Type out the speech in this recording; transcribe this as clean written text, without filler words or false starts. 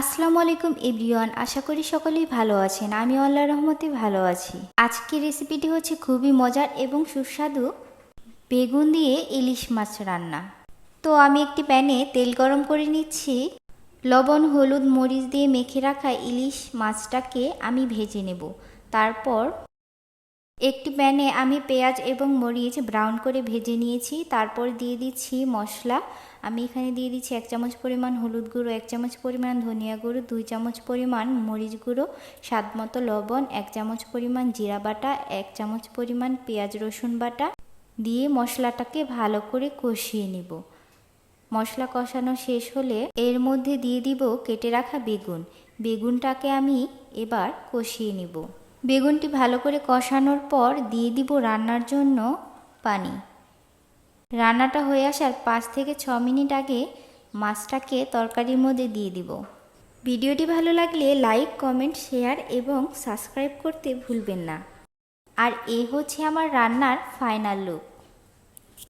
আসসালামু আলাইকুম এভরিওয়ান, আশা করি সকলেই ভালো আছেন। আমি আল্লাহর রহমতে ভালো আছি। আজকের রেসিপিটি হচ্ছে খুবই মজার এবং সুস্বাদু বেগুন দিয়ে ইলিশ মাছ রান্না। তো আমি একটি প্যানে তেল গরম করে নিচ্ছি। লবণ, হলুদ, মরিচ দিয়ে মেখে রাখা ইলিশ মাছটাকে আমি ভেজে নেব। তারপর একটি প্যানে আমি পেঁয়াজ এবং মরিচ ব্রাউন করে ভেজে নিয়েছি। তারপর দিয়ে দিচ্ছি মশলা। আমি এখানে দিয়ে দিচ্ছি 1 চামচ পরিমাণ হলুদ গুঁড়ো, 1 চামচ পরিমাণ ধনিয়া গুঁড়ো, 2 চামচ পরিমাণ মরিচ গুঁড়ো, স্বাদ মতো লবণ, 1 চামচ পরিমাণ জিরা বাটা, 1 চামচ পরিমাণ পেঁয়াজ রসুন বাটা দিয়ে মশলাটাকে ভালো করে কষিয়ে নিব। মশলা কষানো শেষ হলে এর মধ্যে দিয়ে দিব কেটে রাখা বেগুনটাকে আমি এবার কষিয়ে নিব। বেগুনটি ভালো করে কষানোর পর দিয়ে দিব রান্নার জন্য পানি। রান্নাটা হয়ে আসার 5 থেকে 6 মিনিট আগে মাছটাকে তরকারির মধ্যে দিয়ে দিব। ভিডিওটি ভালো লাগলে লাইক, কমেন্ট, শেয়ার এবং সাবস্ক্রাইব করতে ভুলবেন না। আর এই হচ্ছে আমার রান্নার ফাইনাল লুক।